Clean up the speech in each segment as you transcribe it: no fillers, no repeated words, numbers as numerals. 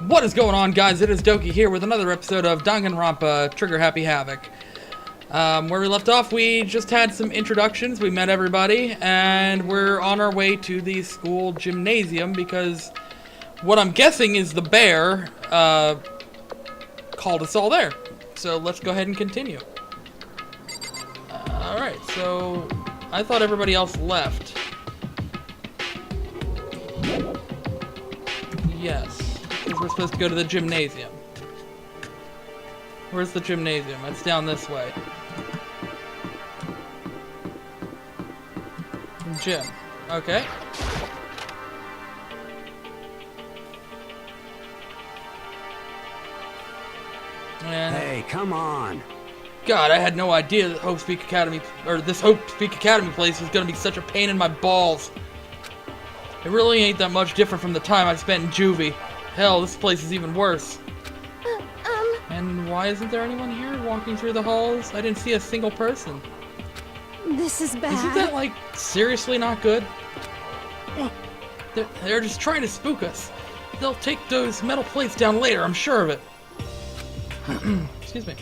What is going on, guys? It is Doki here with another episode of Danganronpa Trigger Happy Havoc. Where we left off, we just had some introductions, we met everybody, and we're on our way to the school gymnasium because what I'm guessing is the bear called us all there. So let's go ahead and continue. Alright, so I thought everybody else left. Yes. Because we're supposed to go to the gymnasium. Where's the gymnasium? It's down this way. Gym. Okay. And hey, come on. God, I had no idea that Hope Speak Academy, or this Hope Speak Academy place was gonna be such a pain in my balls. It really ain't that much different from the time I spent in juvie. Hell, this place is even worse. And why isn't there anyone here walking through the halls? I didn't see a single person. This is bad. Isn't that, like, seriously not good? They're just trying to spook us. They'll take those metal plates down later, I'm sure of it. Excuse me.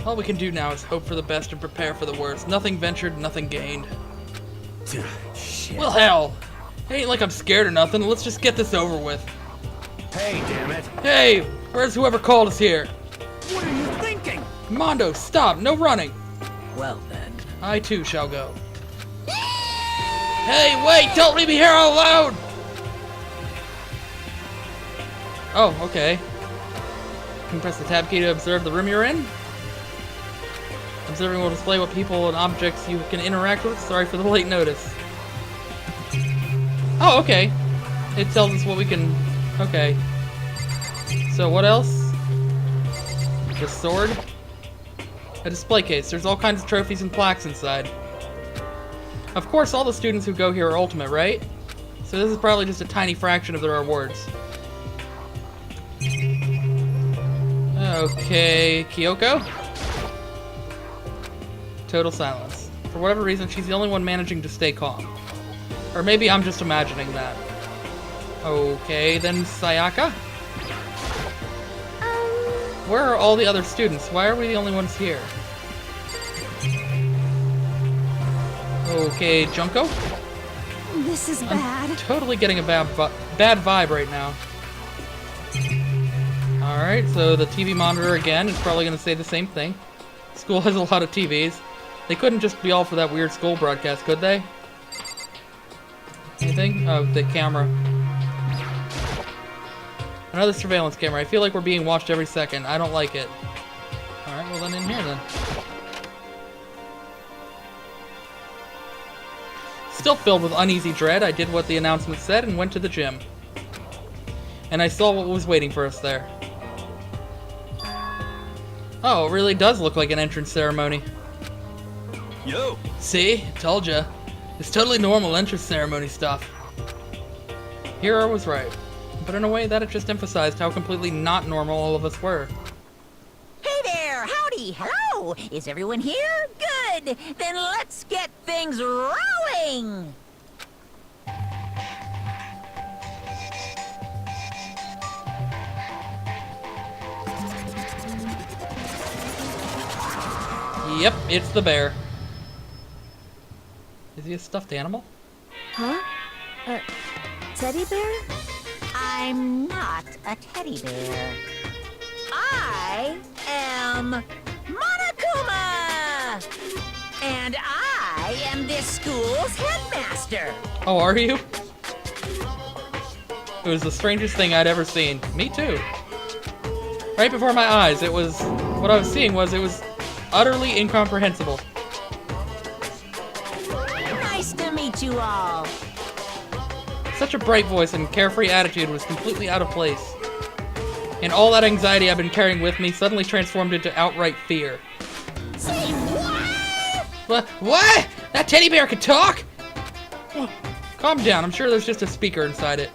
All we can do now is hope for the best and prepare for the worst. Nothing ventured, nothing gained. Shit. Well, hell. It ain't like I'm scared or nothing. Let's just get this over with. Hey, damn it. Hey, where's whoever called us here? What are you thinking? Mondo, stop. No running. Well, then. I, too, shall go. Hey, wait! Don't leave me here all alone! Oh, okay. You can press the tab key to observe the room you're in. Observing will display what people and objects you can interact with. Sorry for the late notice. Oh, okay. It tells us what we can... Okay. So what else? The sword. A display case. There's all kinds of trophies and plaques inside. Of course, all the students who go here are ultimate, right? So this is probably just a tiny fraction of their rewards. Okay, Kyoko? Total silence. For whatever reason, she's the only one managing to stay calm. Or maybe I'm just imagining that. Okay, then Sayaka? Where are all the other students? Why are we the only ones here? Okay, Junko? This is bad. I'm totally getting a bad vibe right now. Alright, so the TV monitor again is probably going to say the same thing. School has a lot of TVs. They couldn't just be all for that weird school broadcast, could they? Anything? Oh, the camera. Another surveillance camera. I feel like we're being watched every second. I don't like it. Alright, well then in here then. Still filled with uneasy dread, I did what the announcement said and went to the gym. And I saw what was waiting for us there. Oh, it really does look like an entrance ceremony. Yo! See? Told ya. It's totally normal entrance ceremony stuff. Hero was right. But in a way that it just emphasized how completely not normal all of us were. Hey there! Howdy! Hello! Is everyone here? Good! Then let's get things rolling! Yep, it's the bear. Is he a stuffed animal? Huh? Teddy bear? I'm not a teddy bear. I am Monokuma! And I am this school's headmaster. Oh, are you? It was the strangest thing I'd ever seen. Me too. Right before my eyes, it was... What I was seeing was, it was utterly incomprehensible. Nice to meet you all. Such a bright voice and carefree attitude was completely out of place. And all that anxiety I've been carrying with me suddenly transformed into outright fear. Say what? What? That teddy bear could talk? Calm down, I'm sure there's just a speaker inside it.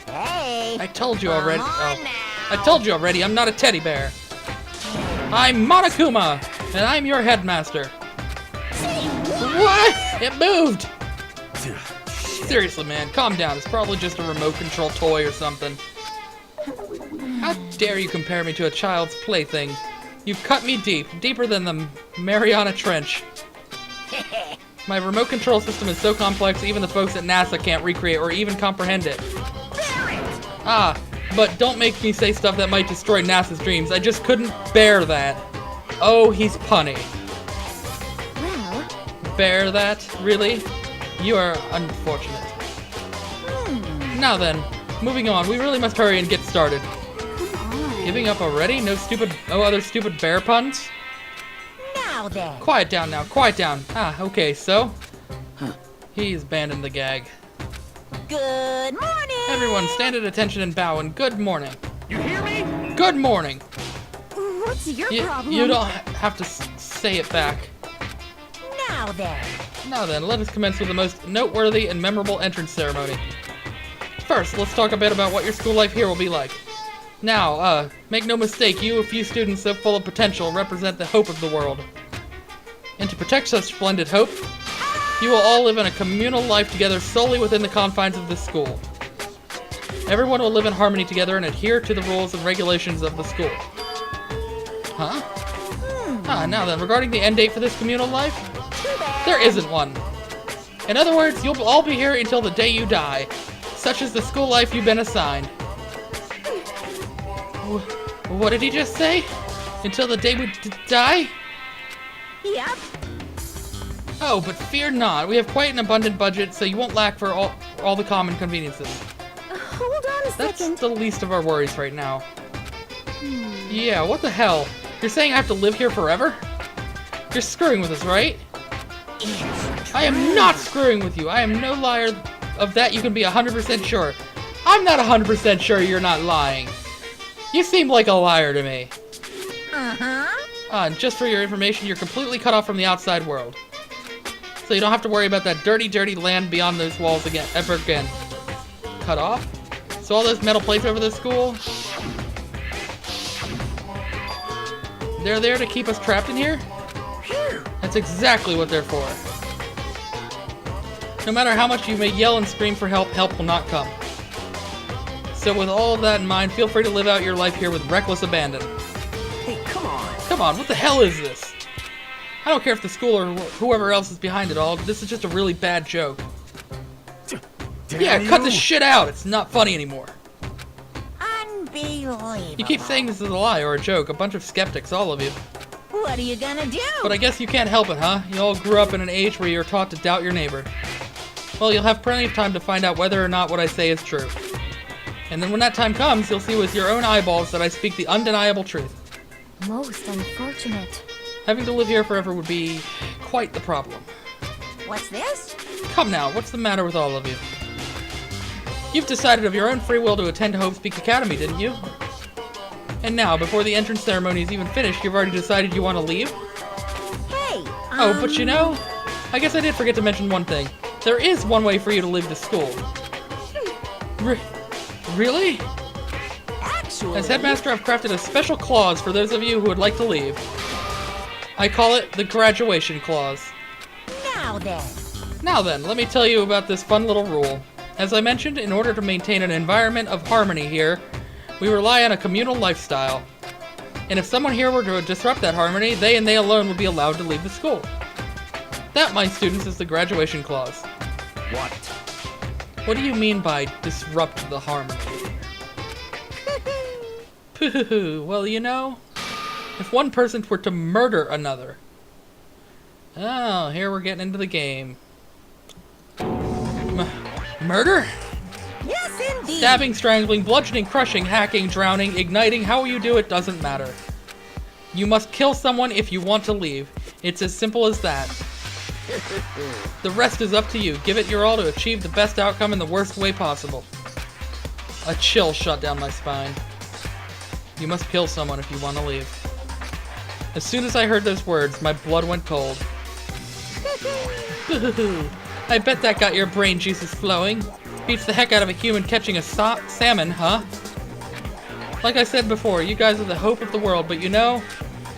Hey. I told you already. Come on Oh. now. I told you already, I'm not a teddy bear. I'm Monokuma, and I'm your headmaster. Say What? It moved! Seriously, man, calm down. It's probably just a remote control toy or something. How dare you compare me to a child's plaything? You've cut me deep, deeper than the Mariana Trench. My remote control system is so complex even the folks at NASA can't recreate or even comprehend it. Ah, but don't make me say stuff that might destroy NASA's dreams. I just couldn't bear that. Oh, he's punny. Well, Bear that? Really? You are unfortunate. Now then, moving on. We really must hurry and get started. come on. Giving up already? No other stupid bear puns? Now then. Quiet down now, quiet down. Ah, okay, so? He's abandoned the gag. Good morning. Everyone stand at attention and bow and good morning. You hear me? Good morning. What's your problem? You don't have to say it back. Now then. Now then, let us commence with the most noteworthy and memorable entrance ceremony. First, let's talk a bit about what your school life here will be like. Now, make no mistake, you, a few students so full of potential, represent the hope of the world. And to protect such splendid hope, you will all live in a communal life together solely within the confines of this school. Everyone will live in harmony together and adhere to the rules and regulations of the school. Huh? Ah, now then, regarding the end date for this communal life, there isn't one. In other words, you'll all be here until the day you die. Such is the school life you've been assigned. What did he just say? Until the day we die? Yep. Oh, but fear not. We have quite an abundant budget, so you won't lack for all the common conveniences. Hold on a That's second. the least of our worries right now. Yeah, what the hell? You're saying I have to live here forever? You're screwing with us, right? I am not screwing with you. I am no liar. Of that you can be 100% sure. I'm not 100% sure you're not lying. You seem like a liar to me. And just for your information, you're completely cut off from the outside world. So you don't have to worry about that dirty, dirty land beyond those walls ever again. Cut off? So all those metal plates over the school? They're there to keep us trapped in here? That's exactly what they're for. No matter how much you may yell and scream for help, help will not come. So with all of that in mind, feel free to live out your life here with reckless abandon. Hey, come on. Come on, what the hell is this? I don't care if the school or whoever else is behind it all, but this is just a really bad joke. Yeah, cut this shit out. It's not funny anymore. Unbelievable. You keep saying this is a lie or a joke. A bunch of skeptics, all of you. What are you gonna do? But I guess you can't help it, huh? You all grew up in an age where you're taught to doubt your neighbor. Well, you'll have plenty of time to find out whether or not what I say is true. And then when that time comes, you'll see with your own eyeballs that I speak the undeniable truth. Most unfortunate. Having to live here forever would be quite the problem. What's this? Come now, what's the matter with all of you? You've decided of your own free will to attend Hope Peak Academy, didn't you? And now, before the entrance ceremony is even finished, you've already decided you want to leave? Hey. Oh, but you know, I guess I did forget to mention one thing. There is one way for you to leave the school. Really? Actually. As headmaster, I've crafted a special clause for those of you who would like to leave. I call it the graduation clause. Now then. Now then, let me tell you about this fun little rule. As I mentioned, in order to maintain an environment of harmony here, we rely on a communal lifestyle. And if someone here were to disrupt that harmony, they and they alone would be allowed to leave the school. That, my students, is the graduation clause. What? What do you mean by disrupt the harmony? Pooh, well, you know, if one person were to murder another. Oh, here we're getting into the game. Murder? Yes, indeed. Stabbing, strangling, bludgeoning, crushing, hacking, drowning, igniting, how you do it doesn't matter. You must kill someone if you want to leave. It's as simple as that. The rest is up to you. Give it your all to achieve the best outcome in the worst way possible. A chill shot down my spine. You must kill someone if you want to leave. As soon as I heard those words, my blood went cold. I bet that got your brain juices flowing. Beats the heck out of a human catching a salmon, huh? Like I said before, you guys are the hope of the world, but you know,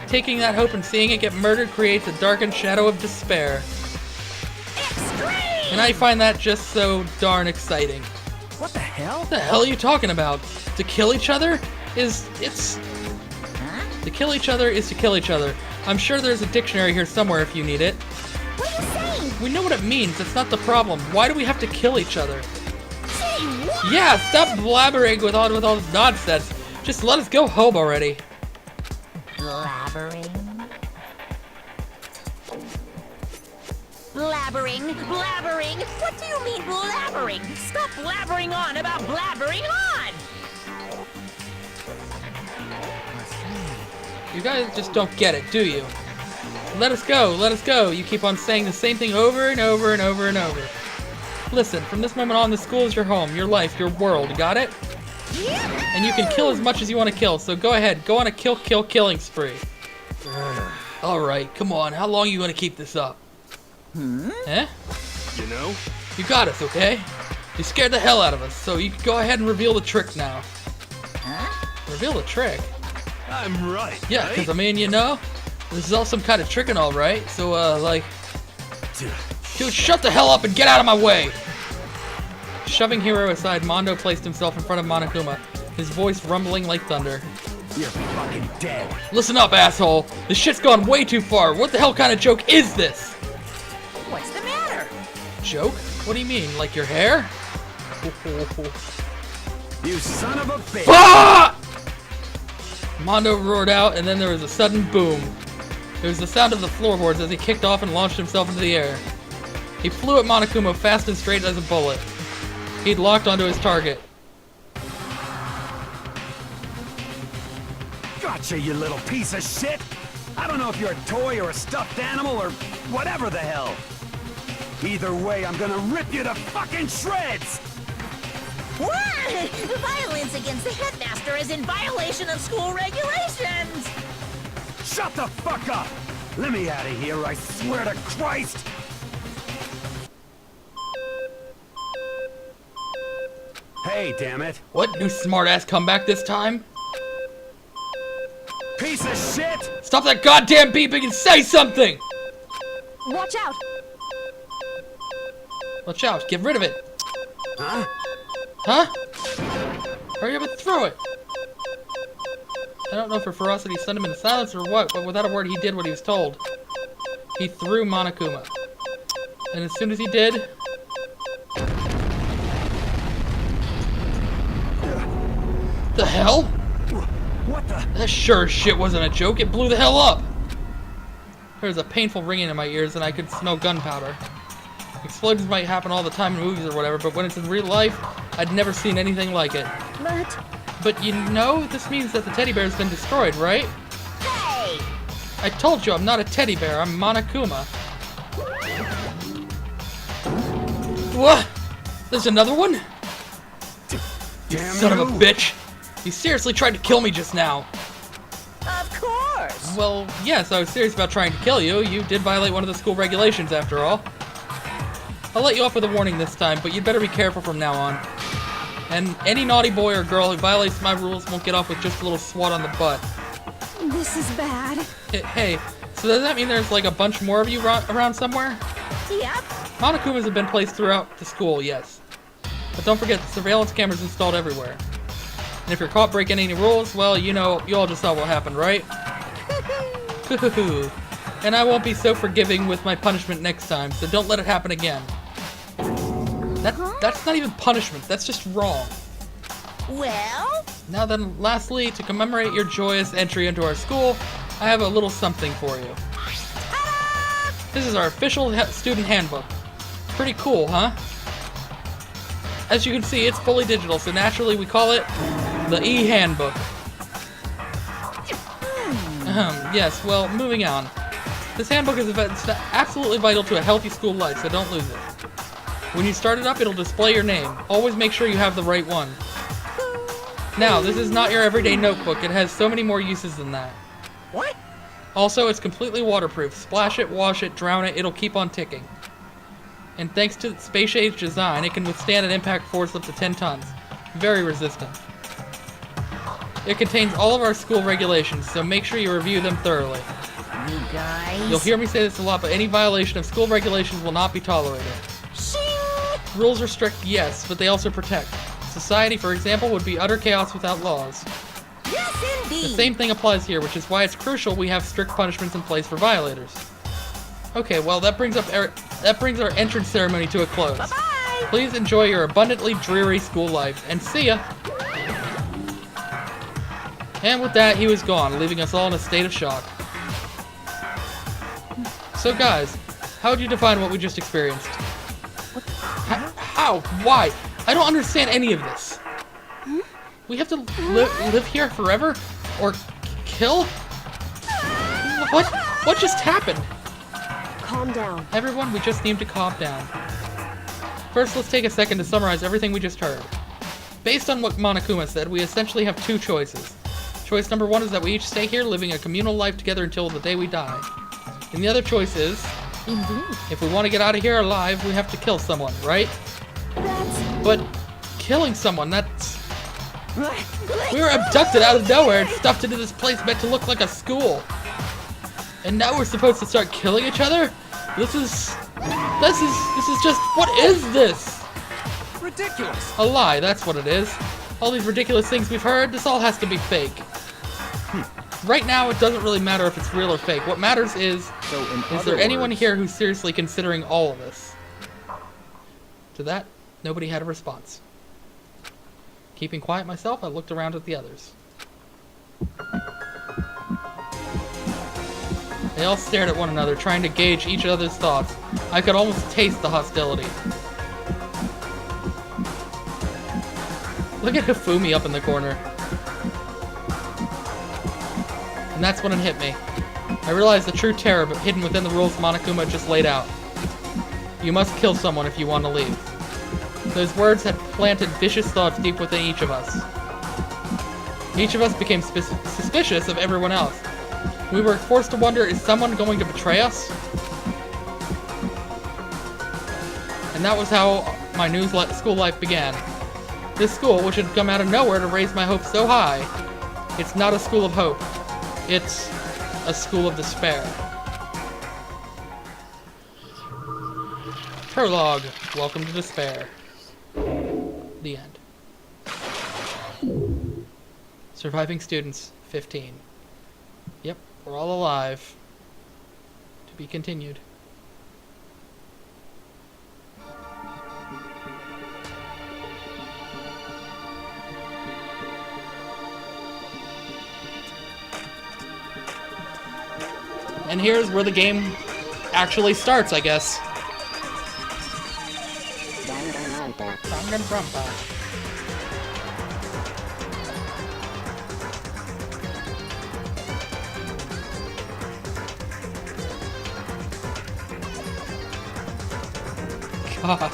taking that hope and seeing it get murdered creates a darkened shadow of despair. Extreme. And I find that just so darn exciting. What the hell? What the hell are you talking about? To kill each other Huh? To kill each other is to kill each other. I'm sure there's a dictionary here somewhere if you need it. What are you saying? We know what it means. That's not the problem. Why do we have to kill each other? Say what? Yeah, stop blabbering with all this nonsense. Just let us go home already. Blabbering. Blabbering, blabbering. What do you mean blabbering? Stop blabbering on about blabbering on. You guys just don't get it, do you? Let us go, let us go. You keep on saying the same thing over and over and over and over. Listen, from this moment on, the school is your home, your life, your world. Got it? And you can kill as much as you want to kill, so go ahead. Go on a killing spree. Alright, come on. How long are you going to keep this up? Eh? You know? You got us, okay? You scared the hell out of us, so you can go ahead and reveal the trick now. Huh? Reveal the trick? I'm right. Yeah, right? because I mean, you know, this is all some kind of trick and all, right? So, like, dude, shut the hell up and get out of my way! Shoving Hero aside, Mondo placed himself in front of Monokuma, his voice rumbling like thunder. You're fucking dead. Listen up, asshole! This shit's gone way too far! What the hell kind of joke is this? What's the matter? Joke? What do you mean, like your hair? You son of a bitch. Ah! Mondo roared out, and then there was a sudden boom. There was the sound of the floorboards as he kicked off and launched himself into the air. He flew at Monokuma fast and straight as a bullet. He'd locked onto his target. Gotcha, you little piece of shit. I don't know if you're a toy or a stuffed animal or whatever the hell. Either way, I'm gonna rip you to fucking shreds. What? Violence against the headmaster is in violation of school regulations. Shut the fuck up. Let me out of here, I swear to Christ. Hey, damn it. What? New smartass comeback this time? Piece of shit! Stop that goddamn beeping and say something! Watch out! Watch out, get rid of it. Huh? Huh? Hurry up and throw it! I don't know if her ferocity stunned him into silence or what, but without a word he did what he was told. He threw Monokuma. And as soon as he did... The hell? What the? That sure as shit wasn't a joke, it blew the hell up! There was a painful ringing in my ears and I could smell gunpowder. Explosions might happen all the time in movies or whatever, but when it's in real life, I'd never seen anything like it. But you know, this means that the teddy bear's been destroyed, right? Hey! I told you I'm not a teddy bear, I'm Monokuma. What? There's another one? You Damn son of a you. bitch! You seriously tried to kill me just now. Of course! Well, yes, I was serious about trying to kill you. You did violate one of the school regulations after all. I'll let you off with a warning this time, but you'd better be careful from now on. And any naughty boy or girl who violates my rules won't get off with just a little swat on the butt. This is bad. Hey, so does that mean there's like a bunch more of you around somewhere? Yep. Monokumas have been placed throughout the school, yes. But don't forget, the surveillance cameras installed everywhere. And if you're caught breaking any rules, well, you know, you all just saw what happened, right? And I won't be so forgiving with my punishment next time, so don't let it happen again. That's not even punishment, that's just wrong. Well? Now then, lastly, to commemorate your joyous entry into our school, I have a little something for you. This is our official student handbook. Pretty cool, huh? As you can see, it's fully digital, so naturally we call it the e-handbook. Yes, well, moving on. This handbook is absolutely vital to a healthy school life, so don't lose it. When you start it up, it'll display your name. Always make sure you have the right one. Now, this is not your everyday notebook. It has so many more uses than that. What? Also, it's completely waterproof. Splash it, wash it, drown it, it'll keep on ticking. And thanks to its space-age design, it can withstand an impact force up to 10 tons. Very resistant. It contains all of our school regulations, so make sure you review them thoroughly. You guys? You'll hear me say this a lot, but any violation of school regulations will not be tolerated. Shing! Rules are strict, yes, but they also protect. Society, for example, would be utter chaos without laws. Yes, indeed. The same thing applies here, which is why it's crucial we have strict punishments in place for violators. Okay, well, that brings our entrance ceremony to a close. Bye-bye. Please enjoy your abundantly dreary school life, and see ya! And with that, he was gone, leaving us all in a state of shock. So guys, how would you define what we just experienced? How? Why? I don't understand any of this. We have to live here forever? Or kill? What just happened? Calm down. Everyone, we just need to calm down. First, let's take a second to summarize everything we just heard. Based on what Monokuma said, we essentially have two choices. Choice number one is that we each stay here living a communal life together until the day we die. And the other choice is, if we want to get out of here alive, we have to kill someone, right? But killing someone, that's... We were abducted out of nowhere and stuffed into this place meant to look like a school. And now we're supposed to start killing each other? This is just, what is this? Ridiculous. A lie, that's what it is. All these ridiculous things we've heard, this all has to be fake. Right now, it doesn't really matter if it's real or fake. What matters is there anyone here who's seriously considering all of this? To that, nobody had a response. Keeping quiet myself, I looked around at the others. They all stared at one another, trying to gauge each other's thoughts. I could almost taste the hostility. Look at Hifumi up in the corner. And that's when it hit me. I realized the true terror hidden within the rules Monokuma just laid out. You must kill someone if you want to leave. Those words had planted vicious thoughts deep within each of us. Each of us became suspicious of everyone else. We were forced to wonder, is someone going to betray us? And that was how my new school life began. This school, which had come out of nowhere to raise my hopes so high, it's not a school of hope. It's a school of despair. Prologue. Welcome to despair. The end. Surviving students, 15. Yep, we're all alive. To be continued. And here's where the game actually starts, I guess. Danganronpa. God.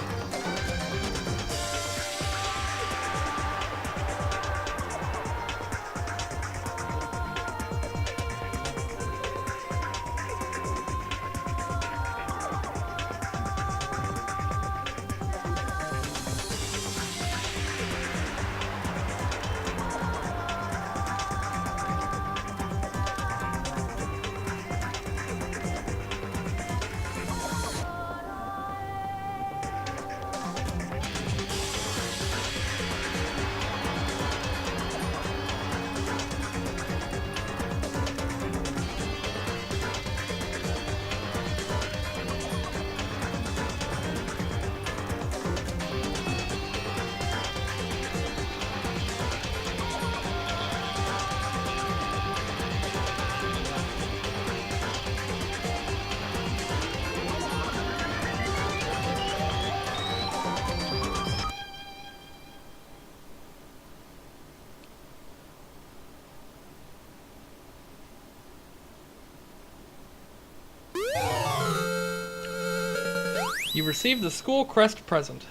You received the school crest present.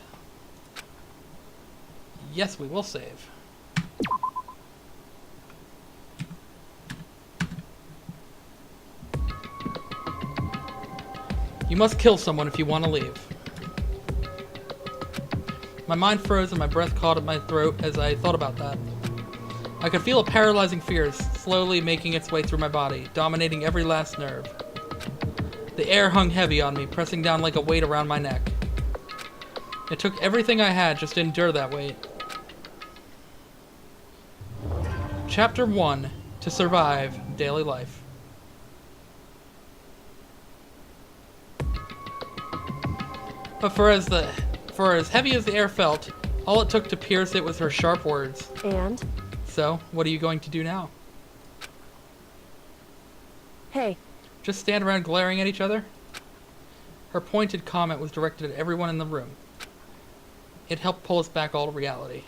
Yes, we will save. You must kill someone if you want to leave. My mind froze and my breath caught at my throat as I thought about that. I could feel a paralyzing fear slowly making its way through my body, dominating every last nerve. The air hung heavy on me, pressing down like a weight around my neck. It took everything I had just to endure that wait. Chapter 1. To survive daily life. But for as heavy as the air felt, all it took to pierce it was her sharp words. And? So, what are you going to do now? Hey. Just stand around glaring at each other? Her pointed comment was directed at everyone in the room. It helped pull us back all to reality.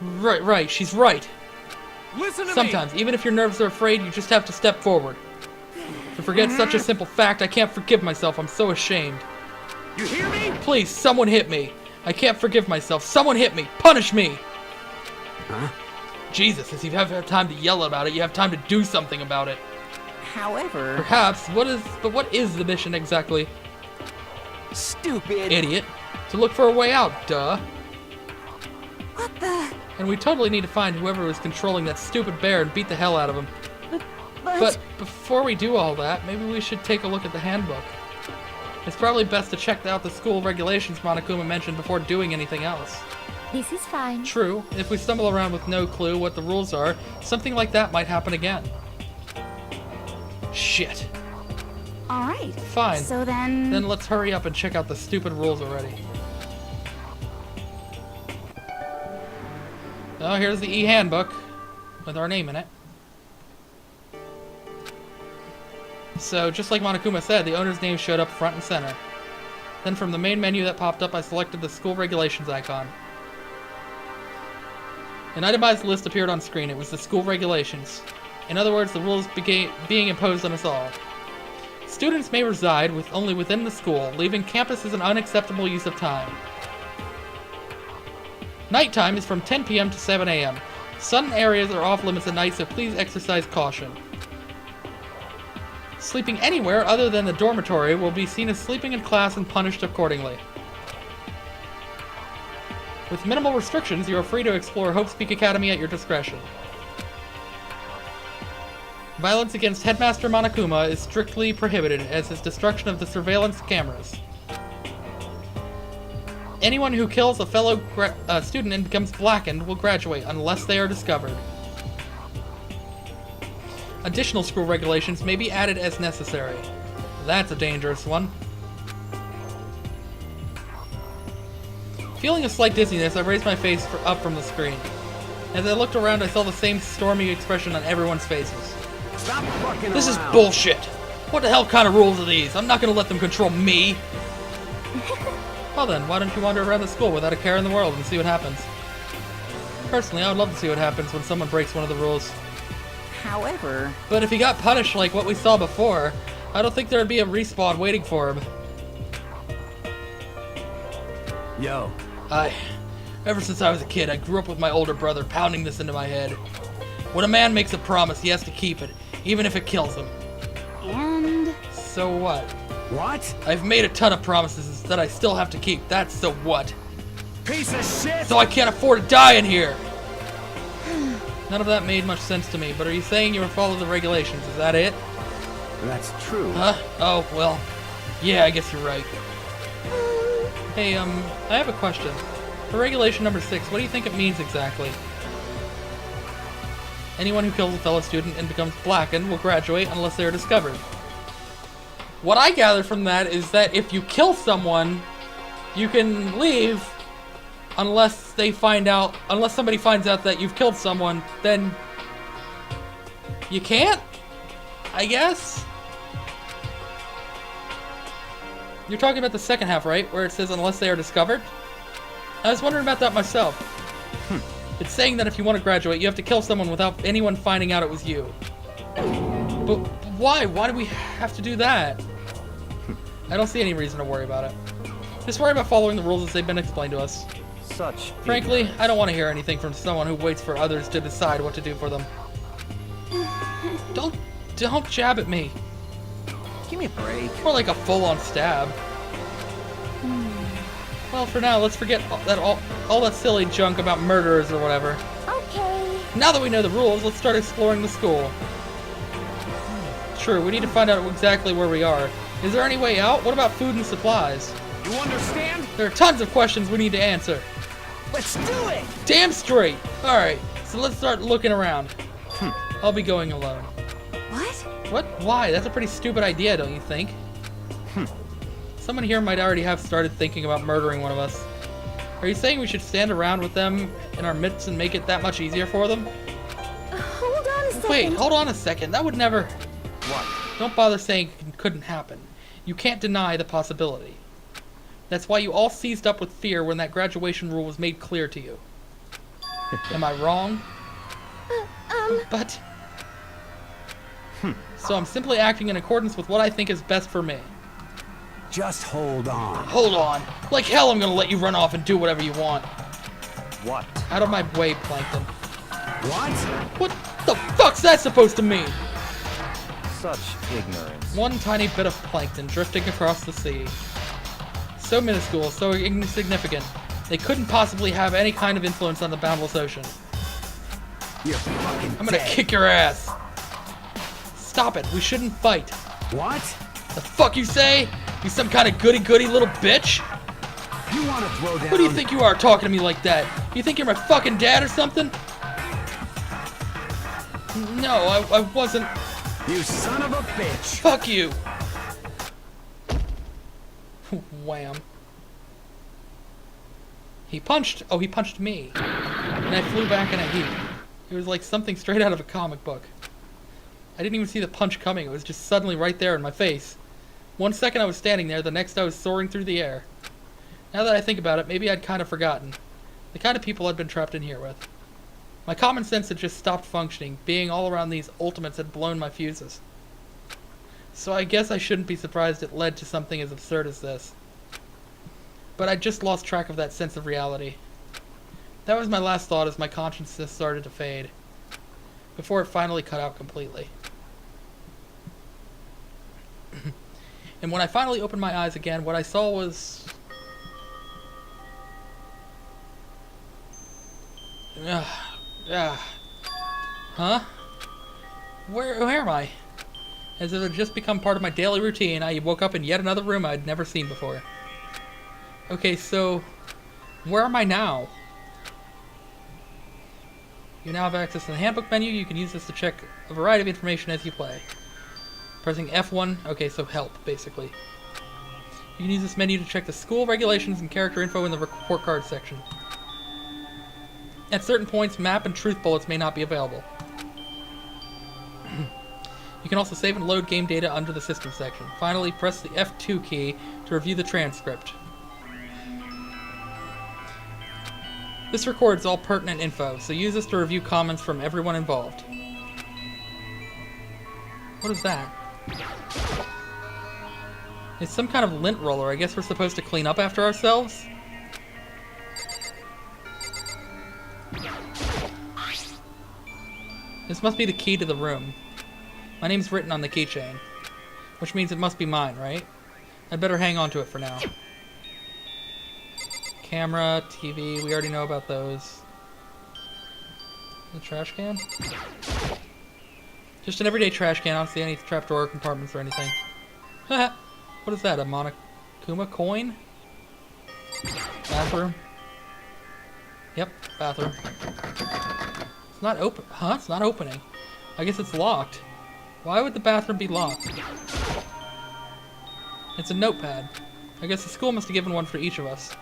Right, she's right. Listen to Sometimes, even if your nerves are afraid, you just have to step forward. To forget such a simple fact, I can't forgive myself. I'm so ashamed. You hear me? Please, someone hit me. I can't forgive myself. Someone hit me. Punish me. Huh? Jesus, if you have time to yell about it, you have time to do something about it. However... Perhaps. What is the mission exactly? Stupid. Idiot. To look for a way out, duh. What the... And we totally need to find whoever was controlling that stupid bear and beat the hell out of him. But before we do all that, maybe we should take a look at the handbook. It's probably best to check out the school regulations Monokuma mentioned before doing anything else. This is fine. True, if we stumble around with no clue what the rules are, something like that might happen again. Shit. Alright. Fine. So then... Then let's hurry up and check out the stupid rules already. Oh, here's the e-handbook with our name in it. So, just like Monokuma said, the owner's name showed up front and center. Then from the main menu that popped up, I selected the school regulations icon. An itemized list appeared on screen. It was the school regulations. In other words, the rules being imposed on us all. Students may reside only within the school. Leaving campus is an unacceptable use of time. Nighttime is from 10 p.m. to 7 a.m. Sun areas are off limits at night, so please exercise caution. Sleeping anywhere other than the dormitory will be seen as sleeping in class and punished accordingly. With minimal restrictions, you are free to explore Hope's Peak Academy at your discretion. Violence against Headmaster Monokuma is strictly prohibited, as is destruction of the surveillance cameras. Anyone who kills a fellow student and becomes blackened will graduate unless they are discovered. Additional school regulations may be added as necessary. That's a dangerous one. Feeling a slight dizziness, I raised my face up from the screen. As I looked around, I saw the same stormy expression on everyone's faces. Stop fucking This is around. bullshit. What the hell kind of rules are these? I'm not gonna let them control me. Well then, why don't you wander around the school without a care in the world and see what happens? Personally, I would love to see what happens when someone breaks one of the rules. However... But if he got punished like what we saw before, I don't think there'd be a respawn waiting for him. Yo. Ever since I was a kid, I grew up with my older brother pounding this into my head. When a man makes a promise, he has to keep it, even if it kills him. And... So what? What? I've made a ton of promises that I still have to keep. That's so what? Piece of shit! So I can't afford to die in here! None of that made much sense to me, but are you saying you will follow the regulations? Is that it? That's true. Huh? Oh, well. Yeah, I guess you're right. Hey, I have a question. For regulation number 6, what do you think it means exactly? Anyone who kills a fellow student and becomes blackened will graduate unless they are discovered. What I gather from that is that if you kill someone, you can leave unless somebody finds out that you've killed someone, then you can't, I guess? You're talking about the second half, right? Where it says unless they are discovered? I was wondering about that myself. It's saying that if you want to graduate, you have to kill someone without anyone finding out it was you. But why? Why do we have to do that? I don't see any reason to worry about it. Just worry about following the rules as they've been explained to us. Such. Frankly, I don't want to hear anything from someone who waits for others to decide what to do for them. Don't jab at me. Give me a break. More like a full-on stab. Well, for now, let's forget all that silly junk about murderers or whatever. Okay. Now that we know the rules, let's start exploring the school. True, we need to find out exactly where we are. Is there any way out? What about food and supplies? You understand? There are tons of questions we need to answer. Let's do it! Damn straight! Alright, so let's start looking around. I'll be going alone. What? What? Why? That's a pretty stupid idea, don't you think? Someone here might already have started thinking about murdering one of us. Are you saying we should stand around with them in our midst and make it that much easier for them? Hold on a second. Wait, hold on a second. That would never... What? Don't bother saying it couldn't happen. You can't deny the possibility. That's why you all seized up with fear when that graduation rule was made clear to you. Am I wrong? But... So I'm simply acting in accordance with what I think is best for me. Just hold on. Hold on. Like hell I'm gonna let you run off and do whatever you want. What? Out of my way, Plankton. What? What the fuck's that supposed to mean? Such ignorance. One tiny bit of plankton drifting across the sea. So minuscule, so insignificant. They couldn't possibly have any kind of influence on the boundless ocean. You're fucking I'm gonna dead. kick your ass. Stop it. We shouldn't fight. What? The fuck you say? You some kind of goody-goody little bitch? You want to throw down? Who do you think you are talking to me like that? You think you're my fucking dad or something? No, I wasn't. You son of a bitch! Fuck you. Wham. He punched me. And I flew back in a heap. It was like something straight out of a comic book. I didn't even see the punch coming. It was just suddenly right there in my face. 1 second I was standing there, the next I was soaring through the air. Now that I think about it, maybe I'd kind of forgotten. The kind of people I'd been trapped in here with. My common sense had just stopped functioning. Being all around these ultimates had blown my fuses. So I guess I shouldn't be surprised it led to something as absurd as this. But I just lost track of that sense of reality. That was my last thought as my consciousness started to fade. Before it finally cut out completely. And when I finally opened my eyes again, what I saw was... Huh? Where am I? As if it had just become part of my daily routine, I woke up in yet another room I'd never seen before. Okay, so... where am I now? You now have access to the handbook menu. You can use this to check a variety of information as you play. Pressing F1, okay, so help, basically. You can use this menu to check the school regulations and character info in the report card section. At certain points, map and truth bullets may not be available. You can also save and load game data under the system section. Finally, press the F2 key to review the transcript. This records all pertinent info, so use this to review comments from everyone involved. What is that? It's some kind of lint roller. I guess we're supposed to clean up after ourselves? This must be the key to the room. My name's written on the keychain. Which means it must be mine, right? I'd better hang on to it for now. Camera, TV, we already know about those. The trash can? Just an everyday trash can. I don't see any trapdoor compartments or anything. What is that? A Monokuma coin? Bathroom? Yep, bathroom. It's not open. Huh? It's not opening. I guess it's locked. Why would the bathroom be locked? It's a notepad. I guess the school must have given one for each of us.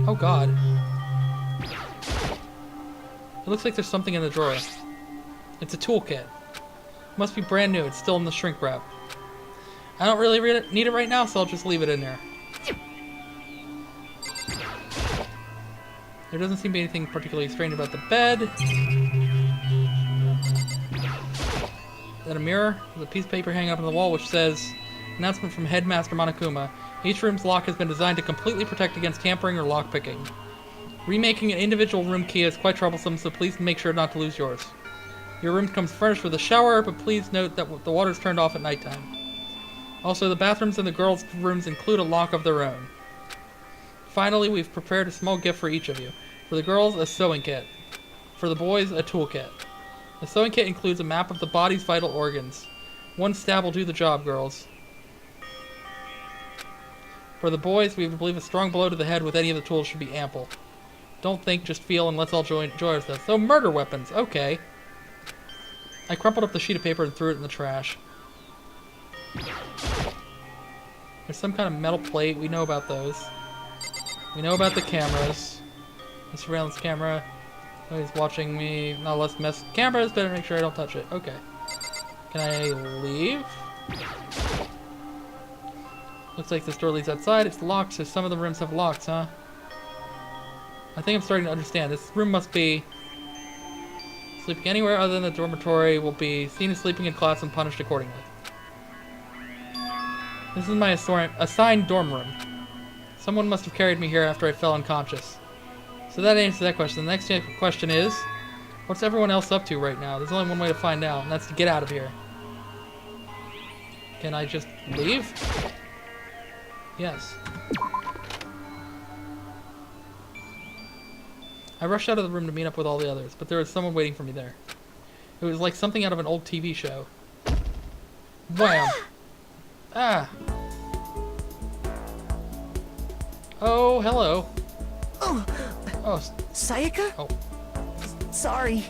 Oh god. It looks like there's something in the drawer. It's a toolkit. Must be brand new. It's still in the shrink wrap. I don't really need it right now, so I'll just leave it in there. There doesn't seem to be anything particularly strange about the bed. Then a mirror with a piece of paper hanging up on the wall which says, announcement from Headmaster Monokuma. Each room's lock has been designed to completely protect against tampering or lockpicking. Remaking an individual room key is quite troublesome, so please make sure not to lose yours. Your room comes furnished with a shower, but please note that the water's turned off at nighttime. Also, the bathrooms in the girls' rooms include a lock of their own. Finally, we've prepared a small gift for each of you. For the girls, a sewing kit. For the boys, a toolkit. The sewing kit includes a map of the body's vital organs. One stab will do the job, girls. For the boys, we believe a strong blow to the head with any of the tools should be ample. Don't think, just feel, and let's all enjoy ourselves. So, murder weapons. Okay. I crumpled up the sheet of paper and threw it in the trash. There's some kind of metal plate. We know about those. We know about the cameras. The surveillance camera. Nobody's watching me. Not less mess. Cameras, better make sure I don't touch it. Okay. Can I leave? Looks like this door leads outside. It's locked, so some of the rooms have locks, huh? I think I'm starting to understand. This room must be... Sleeping anywhere other than the dormitory will be seen as sleeping in class and punished accordingly. This is my assigned dorm room. Someone must have carried me here after I fell unconscious. So that answers that question. The next question is, what's everyone else up to right now? There's only one way to find out, and that's to get out of here. Can I just leave? Yes. I rushed out of the room to meet up with all the others, but there was someone waiting for me there. It was like something out of an old TV show. Wham! Ah! Oh, hello. Oh, Oh, Sayaka? oh. Sorry.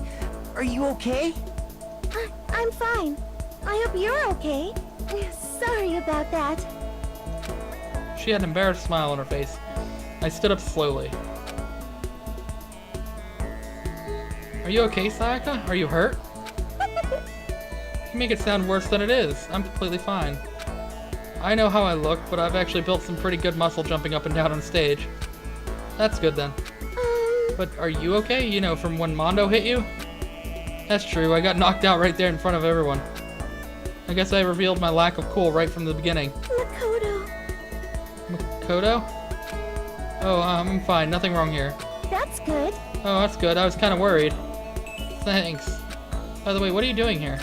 Are you okay? I'm fine. I hope you're okay. Sorry about that. She had an embarrassed smile on her face. I stood up slowly. Are you okay, Sayaka? Are you hurt? You make it sound worse than it is. I'm completely fine. I know how I look, but I've actually built some pretty good muscle jumping up and down on stage. That's good then. But are you okay? You know, from when Mondo hit you? That's true, I got knocked out right there in front of everyone. I guess I revealed my lack of cool right from the beginning. Makoto. Makoto? Oh, I'm fine, nothing wrong here. That's good. Oh, that's good, I was kind of worried. Thanks. By the way, what are you doing here?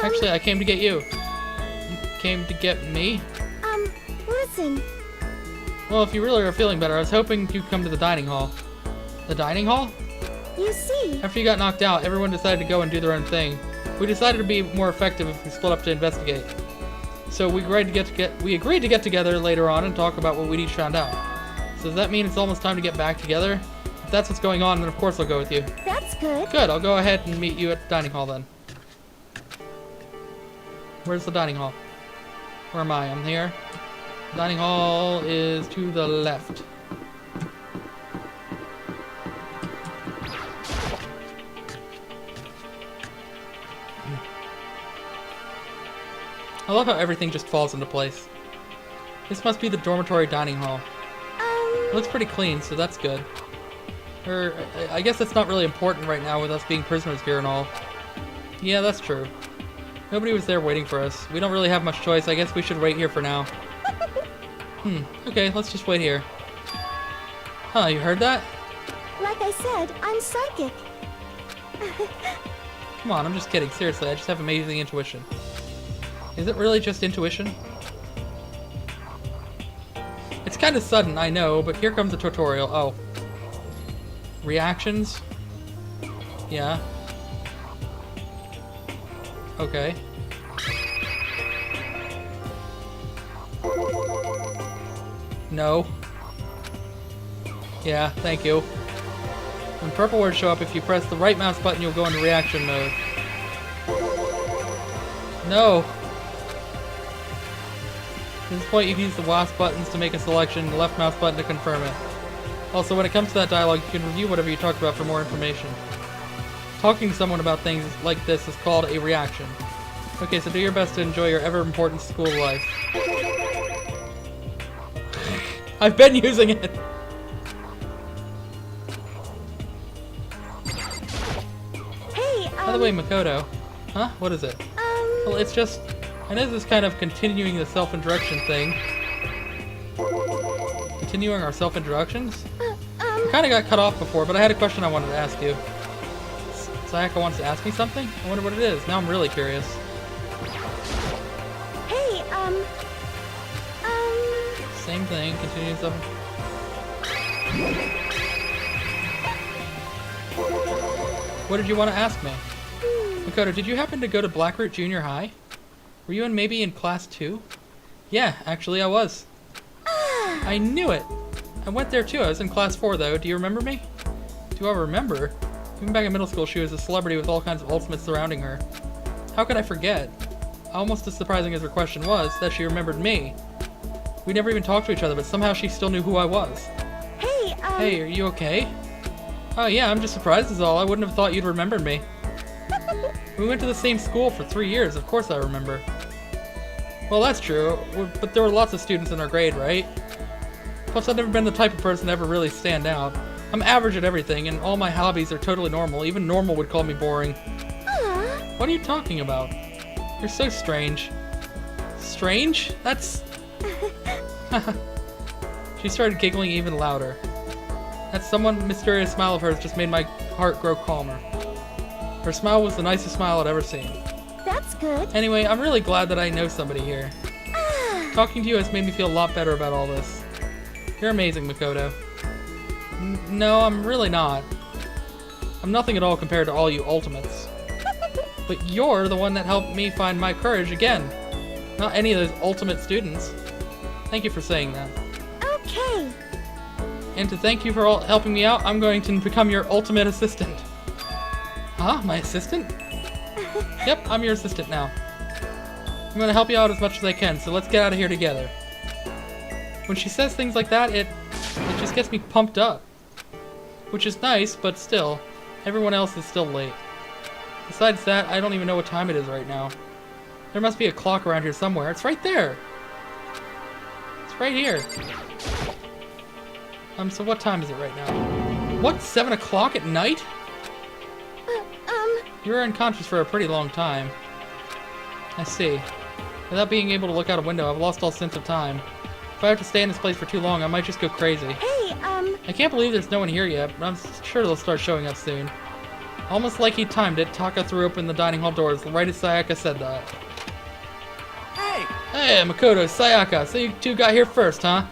Actually, I came to get you. You came to get me? Listen. Well, if you really are feeling better, I was hoping you'd come to the dining hall. The dining hall? You see. After you got knocked out, everyone decided to go and do their own thing. We decided to be more effective if we split up to investigate. So we agreed to get together later on and talk about what we'd each found out. So does that mean it's almost time to get back together? If that's what's going on, then of course I'll go with you. That's good. Good, I'll go ahead and meet you at the dining hall then. Where's the dining hall? Where am I? I'm here. Dining hall is to the left. I love how everything just falls into place. This must be the dormitory dining hall. It looks pretty clean, so that's good. I guess it's not really important right now with us being prisoners here and all. Yeah, that's true. Nobody was there waiting for us. We don't really have much choice. I guess we should wait here for now. Okay, let's just wait here. Huh, you heard that? Like I said, I'm psychic. Come on, I'm just kidding. Seriously, I just have amazing intuition. Is it really just intuition? It's kind of sudden, I know, but here comes the tutorial. Oh. Reactions? Yeah. Okay. No. Yeah, thank you. When purple words show up, if you press the right mouse button, you'll go into reaction mode. No. At this point, you can use the WASP buttons to make a selection, the left mouse button to confirm it. Also, when it comes to that dialogue, you can review whatever you talked about for more information. Talking to someone about things like this is called a reaction. Okay, so do your best to enjoy your ever-important school life. I've been using it! Hey, By the way, Makoto. Huh? What is it? Well, it's just... I know this is kind of continuing the self-introduction thing. Continuing our self-introductions? I kind of got cut off before, but I had a question I wanted to ask you. Sayaka wants to ask me something? I wonder what it is. Now I'm really curious. Hey, Same thing, continuing stuff. What did you want to ask me? Makoto, did you happen to go to Blackroot Junior High? Were you maybe in class 2? Yeah, actually I was. I knew it. I went there too. I was in class 4 though. Do you remember me? Do I remember? Even back in middle school, she was a celebrity with all kinds of ultimates surrounding her. How could I forget? Almost as surprising as her question was, that she remembered me. We never even talked to each other, but somehow she still knew who I was. Hey, Hey, are you okay? Oh yeah, I'm just surprised is all. I wouldn't have thought you'd remembered me. We went to the same school for 3 years, of course I remember. Well, that's true, but there were lots of students in our grade, right? Plus, I've never been the type of person to ever really stand out. I'm average at everything, and all my hobbies are totally normal. Even normal would call me boring. What are you talking about? You're so strange. Strange? That's... She started giggling even louder. That somewhat mysterious smile of hers just made my heart grow calmer. Her smile was the nicest smile I'd ever seen. that's good. Anyway, I'm really glad that I know somebody here. Talking to you has made me feel a lot better about all this. You're amazing, Makoto. No, I'm really not. I'm nothing at all compared to all you ultimates. But you're the one that helped me find my courage again. Not any of those ultimate students. Thank you for saying that. Okay. And to thank you for helping me out, I'm going to become your ultimate assistant. Huh? My assistant? Yep, I'm your assistant now. I'm going to help you out as much as I can, so let's get out of here together. When she says things like that, it just gets me pumped up. Which is nice, but still, everyone else is still late. Besides that, I don't even know what time it is right now. There must be a clock around here somewhere. It's right there! It's right here. So what time is it right now? What, 7 o'clock at night? You were unconscious for a pretty long time. I see. Without being able to look out a window, I've lost all sense of time. If I have to stay in this place for too long, I might just go crazy. Hey, I can't believe there's no one here yet, but I'm sure they'll start showing up soon. Almost like he timed it, Taka threw open the dining hall doors right as Sayaka said that. Hey! Hey, Makoto, Sayaka, so you two got here first, huh?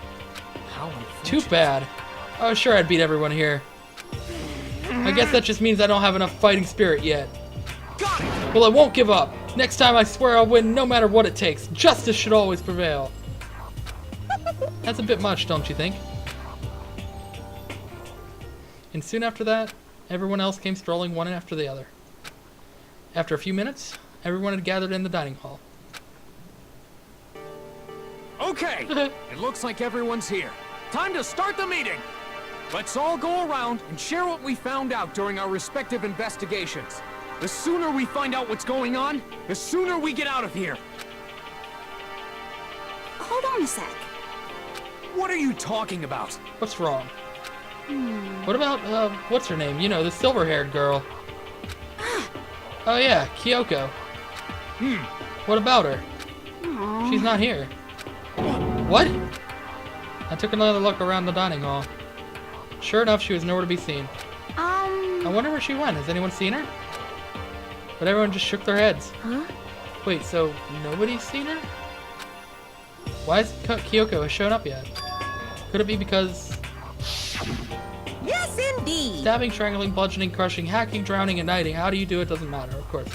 How Too bad. I was sure I'd beat everyone here. I guess that just means I don't have enough fighting spirit yet. Got it! Well, I won't give up. Next time I swear I'll win no matter what it takes. Justice should always prevail. That's a bit much, don't you think? And soon after that, everyone else came strolling one after the other. After a few minutes, everyone had gathered in the dining hall. Okay, it looks like everyone's here. Time to start the meeting! Let's all go around and share what we found out during our respective investigations. The sooner we find out what's going on, the sooner we get out of here. Hold on a sec. What are you talking about? What's wrong? What about, what's her name? You know, the silver-haired girl. Oh yeah, Kyoko. What about her? She's not here. What? I took another look around the dining hall. Sure enough, she was nowhere to be seen. I wonder where she went. Has anyone seen her? But everyone just shook their heads. Huh? Wait, so nobody's seen her? Why hasn't Kyoko shown up yet? Could it be because... Yes, indeed. Stabbing, strangling, bludgeoning, crushing, hacking, drowning, and knighting. How do you do it doesn't matter, of course.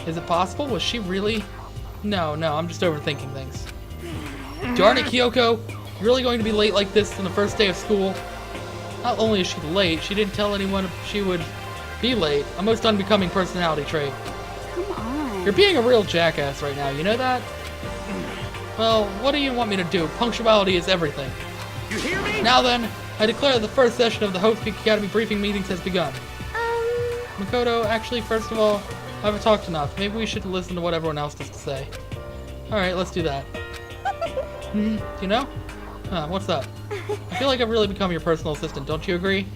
Is it possible? Was she really... No, I'm just overthinking things. Darn it, Kyoko! You're really going to be late like this on the first day of school? Not only is she late, she didn't tell anyone she would be late. A most unbecoming personality trait. Come on. You're being a real jackass right now, you know that? Well, what do you want me to do? Punctuality is everything. You hear me? Now then, I declare that the first session of the Hope Peak Academy briefing meetings has begun. Makoto, actually, first of all, I've talked enough. Maybe we should listen to what everyone else has to say. Alright, let's do that. You know? What's up? I feel like I've really become your personal assistant, don't you agree?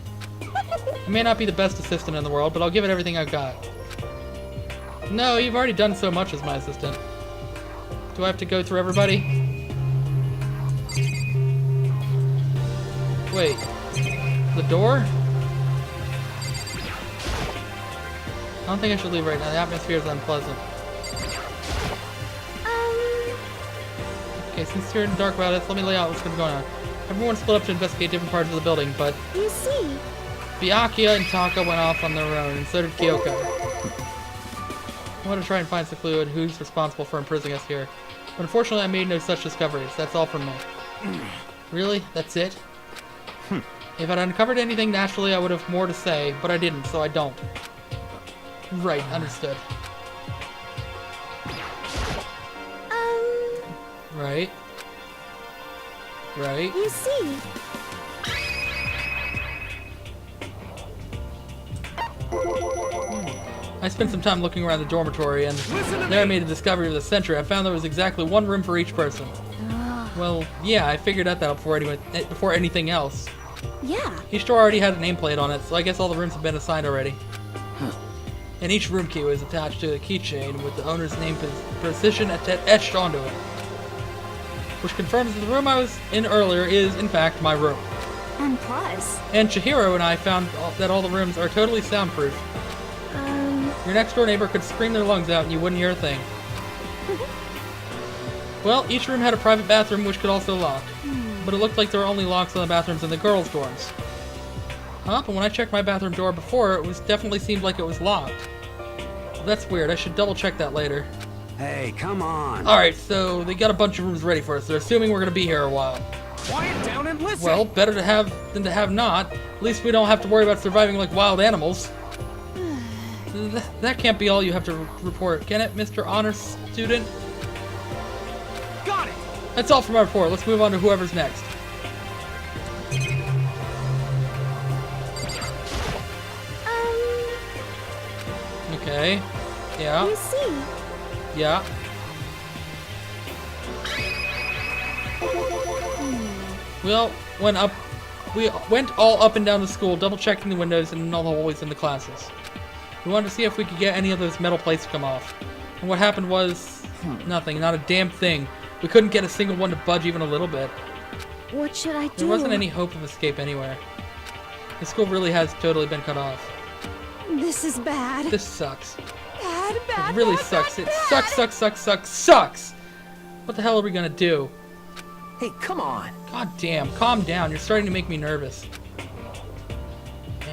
I may not be the best assistant in the world, but I'll give it everything I've got. No, you've already done so much as my assistant. Do I have to go through everybody? Wait. The door? I don't think I should leave right now. The atmosphere is unpleasant. Okay, since you're in the dark about it, let me lay out what's been going on. Everyone split up to investigate different parts of the building, but... You see, Byakuya and Taka went off on their own, and so did Kyoko. I want to try and find some clue on who's responsible for imprisoning us here. But unfortunately, I made no such discoveries. That's all from me. Really? That's it? If I'd uncovered anything naturally, I would have more to say, but I didn't, so I don't. Right, understood. Right. Right. You see, I spent some time looking around the dormitory, and there I made the discovery of the century. I found there was exactly one room for each person. Well, yeah, I figured out that before anything else. yeah. Each door already had a nameplate on it, so I guess all the rooms have been assigned already. And each room key was attached to a keychain with the owner's name precision etched onto it. Which confirms that the room I was in earlier is, in fact, my room. And plus, And Chihiro and I found that all the rooms are totally soundproof. Your next door neighbor could scream their lungs out and you wouldn't hear a thing. Well, each room had a private bathroom which could also lock. But it looked like there were only locks on the bathrooms in the girls' dorms. Huh? But when I checked my bathroom door before, it definitely seemed like it was locked. Well, that's weird. I should double check that later. Hey, come on. Alright, so they got a bunch of rooms ready for us. They're assuming we're gonna be here a while. Quiet down and listen. Well, better to have than to have not. At least we don't have to worry about surviving like wild animals. That can't be all you have to report, can it, Mr. Honor Student? Got it. That's all from our report. Let's move on to whoever's next. Okay. Yeah. you see, Yeah. We went all up and down the school, double checking the windows and all the hallways in the classes. We wanted to see if we could get any of those metal plates to come off. And what happened was nothing, not a damn thing. We couldn't get a single one to budge even a little bit. what should I do? There wasn't any hope of escape anywhere. The school really has totally been cut off. This is bad. This sucks. Bad, It really sucks. It sucks. What the hell are we gonna do? Hey, come on. God damn, calm down. You're starting to make me nervous.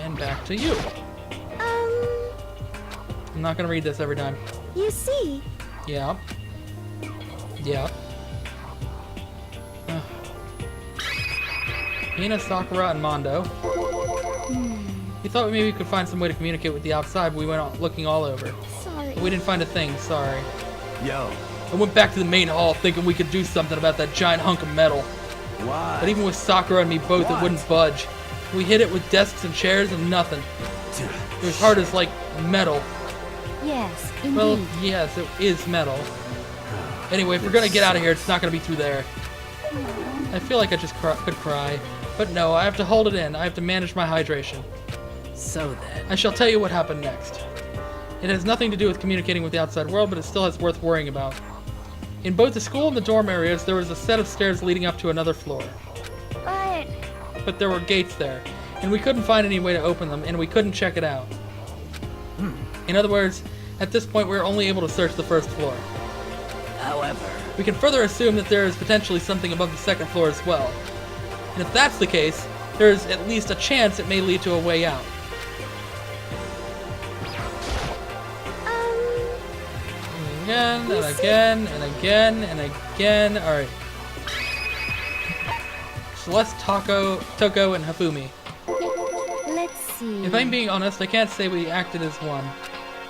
And back to you. I'm not gonna read this every time. You see, Yeah. Yeah. Hina, Sakura, and Mondo. We thought maybe we could find some way to communicate with the outside, but we went looking all over. sorry. But we didn't find a thing, sorry. Yo, I went back to the main hall thinking we could do something about that giant hunk of metal. what? But even with Sakura and me both, it wouldn't budge. We hit it with desks and chairs and nothing. It was hard as, like, metal. Yes, indeed. Well, yes, it is metal. Anyway, if we're gonna get out of here, it's not gonna be through there. I feel like I just could cry. But no, I have to hold it in. I have to manage my hydration. So then. I shall tell you what happened next. It has nothing to do with communicating with the outside world, but it still is worth worrying about. In both the school and the dorm areas, there was a set of stairs leading up to another floor. But there were gates there, and we couldn't find any way to open them, and we couldn't check it out. In other words, at this point, we were only able to search the first floor. However, We can further assume that there is potentially something above the second floor as well. And if that's the case, there is at least a chance it may lead to a way out. Again, and again, and again, and again. Alright. Celeste, Toko, and Hafumi. Let's see. If I'm being honest, I can't say we acted as one.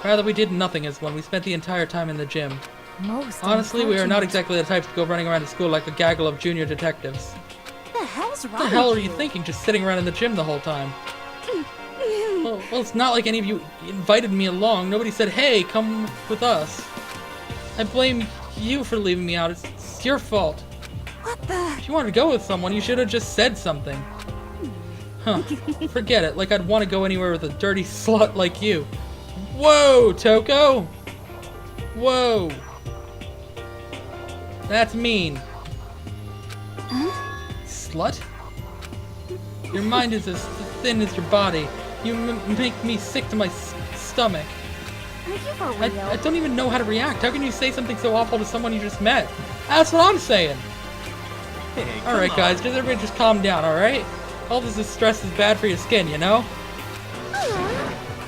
Rather, we did nothing as one. We spent the entire time in the gym. Most Honestly, we are not unfortunate. exactly the types to go running around to school like a gaggle of junior detectives. What the hell's wrong What the hell with are you thinking, just sitting around in the gym the whole time? Well, it's not like any of you invited me along. Nobody said, hey, come with us. I blame you for leaving me out. It's your fault. What the? If you wanted to go with someone, you should have just said something. Huh. Forget it. Like I'd want to go anywhere with a dirty slut like you. Whoa, Toko! Whoa! That's mean. Slut? Your mind is as thin as your body. You make me sick to my stomach. Are you for real? I don't even know how to react. How can you say something so awful to someone you just met? That's what I'm saying. Hey, Alright guys, everybody just calm down, alright? All this stress is bad for your skin, you know?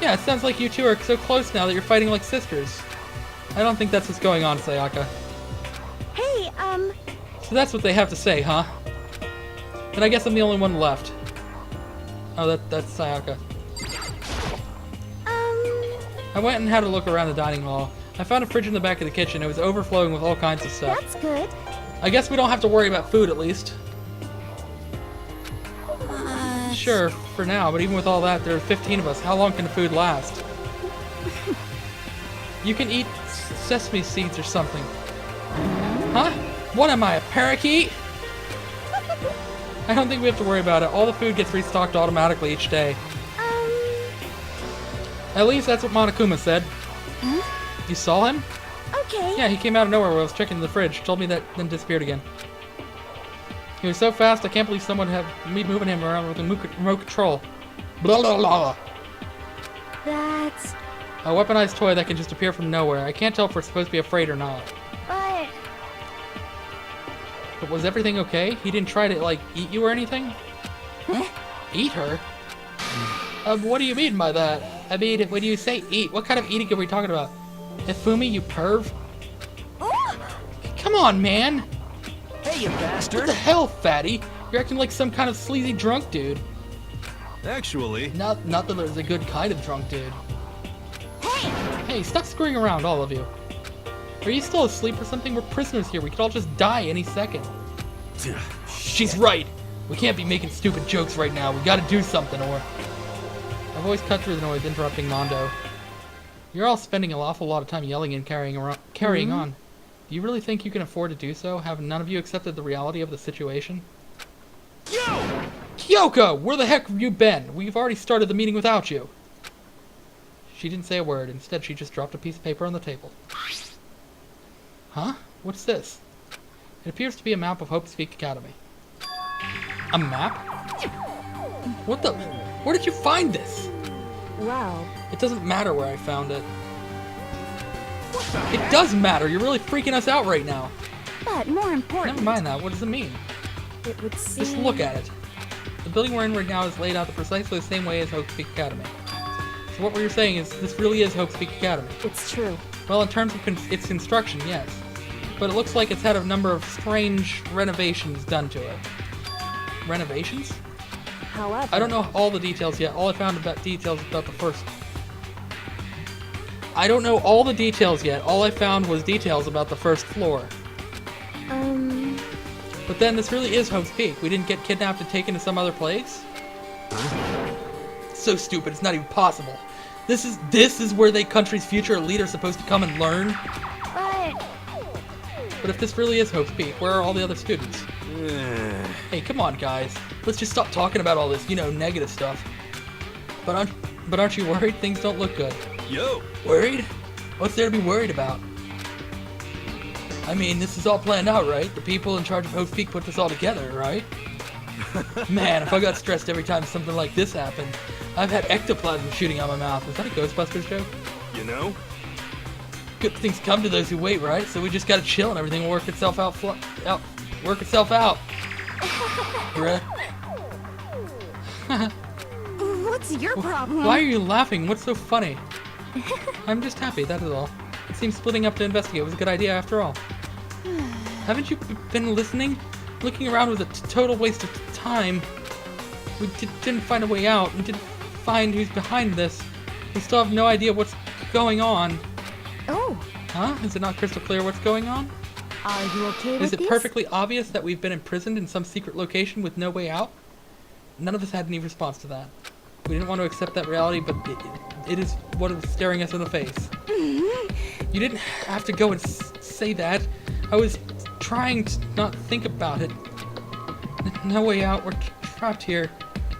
Yeah, it sounds like you two are so close now that you're fighting like sisters. I don't think that's what's going on, Sayaka. Hey, So that's what they have to say, huh? Then I guess I'm the only one left. Oh, that's Sayaka. I went and had a look around the dining hall. I found a fridge in the back of the kitchen. It was overflowing with all kinds of stuff. that's good. I guess we don't have to worry about food, at least. Sure, for now, but even with all that, there are 15 of us. How long can the food last? You can eat sesame seeds or something. Huh? What am I, a parakeet? I don't think we have to worry about it. All the food gets restocked automatically each day. At least that's what Monokuma said. You saw him? Okay. Yeah, he came out of nowhere while I was checking the fridge. Told me that, then disappeared again. He was so fast, I can't believe someone had me moving him around with a remote control. Blah, blah, blah. That's... A weaponized toy that can just appear from nowhere. I can't tell if we're supposed to be afraid or not. But was everything okay? He didn't try to, like, eat you or anything? Eat her? What do you mean by that? I mean, when you say eat, what kind of eating are we talking about? Ifumi, you perv? Come on, man! Hey, you What bastard! the hell, fatty? You're acting like some kind of sleazy drunk dude. Actually, Not that there's a good kind of drunk dude. Hey, stop screwing around, all of you. Are you still asleep or something? We're prisoners here. We could all just die any second. She's right. We can't be making stupid jokes right now. We gotta do something, or... I've always cut through the noise, interrupting Mondo. You're all spending an awful lot of time yelling and carrying on. Do you really think you can afford to do so? Have none of you accepted the reality of the situation? Kyoko! Where the heck have you been? We've already started the meeting without you. She didn't say a word. Instead, she just dropped a piece of paper on the table. Huh? What's this? It appears to be a map of Hope Speak Academy. A map? What the... Where did you find this? Well... It doesn't matter where I found it. It does matter! You're really freaking us out right now. But more important... Never mind that. What does it mean? It would seem... Just look at it. The building we're in right now is laid out precisely the same way as Hope Speak Academy. So what we're saying is this really is Hope Speak Academy. It's true. Well, in terms of its construction, yes. But it looks like it's had a number of strange renovations done to it. Renovations? However... I don't know all the details yet. All I found about details about the first... I don't know all the details yet. All I found was details about the first floor. But then this really is Hope's Peak. We didn't get kidnapped and taken to some other place? So stupid, it's not even possible. This is where the country's future elite are supposed to come and learn? But if this really is Hope's Peak, where are all the other students? Hey, come on, guys. Let's just stop talking about all this, negative stuff. But aren't you worried? Things don't look good. yo, Worried? What's there to be worried about? I mean, this is all planned out, right? The people in charge of Hope's Peak put this all together, right? Man, if I got stressed every time something like this happened, I've had ectoplasm shooting out my mouth. Is that a Ghostbusters joke? you know? Good things come to those who wait, right? So we just gotta chill and everything will work itself out. Work itself out. Right? What's your problem? Why are you laughing? What's so funny? I'm just happy, that is all. It seems splitting up to investigate was a good idea after all. Haven't you been listening? Looking around was a total waste of time. We didn't find a way out. We didn't find who's behind this. We still have no idea what's going on. Oh, Huh? Is it not crystal clear what's going on? are you okay with Is this? it perfectly obvious that we've been imprisoned in some secret location with no way out? None of us had any response to that. We didn't want to accept that reality, but it is what is staring us in the face. You didn't have to go and say that. I was trying to not think about it. No way out. We're trapped here.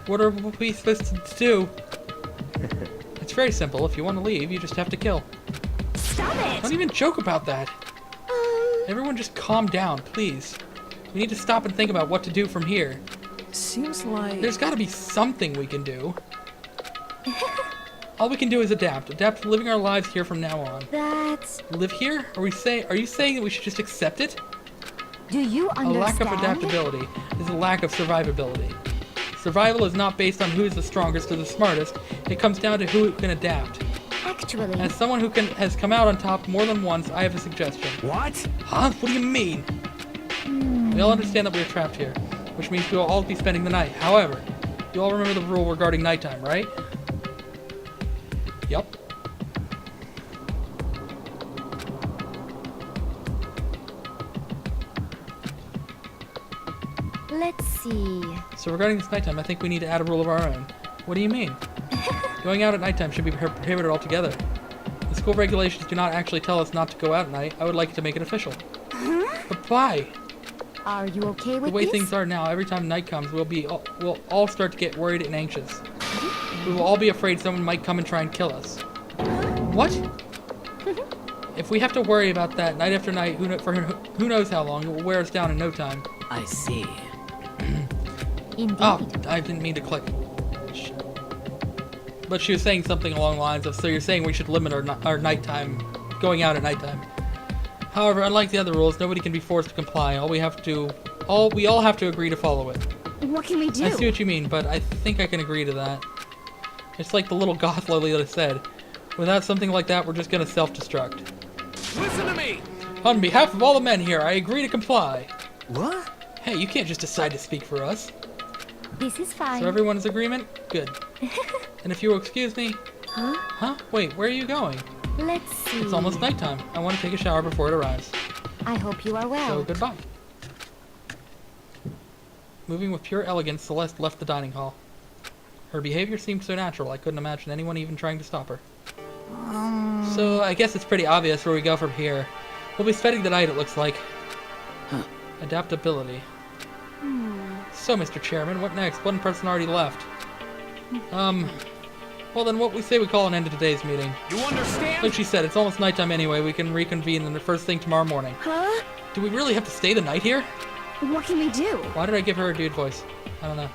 What are we supposed to do? It's very simple. If you want to leave, you just have to kill. Stop it! Don't even joke about that. Everyone just calm down, please. We need to stop and think about what to do from here. Seems like... There's got to be something we can do. All we can do is adapt. Adapt to living our lives here from now on. That's... Live here? Are you saying that we should just accept it? Do you A understand? lack of adaptability is a lack of survivability. Survival is not based on who is the strongest or the smartest. It comes down to who can adapt. Actually, As someone who has come out on top more than once, I have a suggestion. What? Huh? What do you mean? We all understand that we are trapped here, which means we will all be spending the night. However, you all remember the rule regarding nighttime, right? Yup. let's see. So regarding this nighttime, I think we need to add a rule of our own. What do you mean? Going out at nighttime should be prohibited altogether. The school regulations do not actually tell us not to go out at night. I would like to make it official. But why? Are you okay with The way this? things are now, every time night comes, we'll all start to get worried and anxious. We will all be afraid someone might come and try and kill us. What? If we have to worry about that night after night, who knows how long, it will wear us down in no time. I see. Indeed. Oh, I didn't mean to click. Shit. But she was saying something along the lines of, so you're saying we should limit our nighttime, going out at nighttime. However, unlike the other rules, nobody can be forced to comply. We all have to agree to follow it. What can we do? I see what you mean, but I think I can agree to that. It's like the little goth Lolita said. Without something like that, we're just gonna self-destruct. Listen to me! On behalf of all the men here, I agree to comply. What? Hey, you can't just decide to speak for us. This is fine. So everyone's agreement? Good. And if you will excuse me... Huh? Huh? Wait, where are you going? Let's see. It's almost nighttime. I want to take a shower before it arrives. I hope you are well. So, goodbye. Moving with pure elegance, Celeste left the dining hall. Her behavior seemed so natural, I couldn't imagine anyone even trying to stop her. So, I guess it's pretty obvious where we go from here. We'll be spending the night, it looks like. Adaptability. So, Mr. Chairman, what next? One person already left. Well then, what we say we call an end to today's meeting. You understand? Like she said, it's almost nighttime anyway. We can reconvene in the first thing tomorrow morning. Huh? Do we really have to stay the night here? What can we do? Why did I give her a dude voice? I don't know.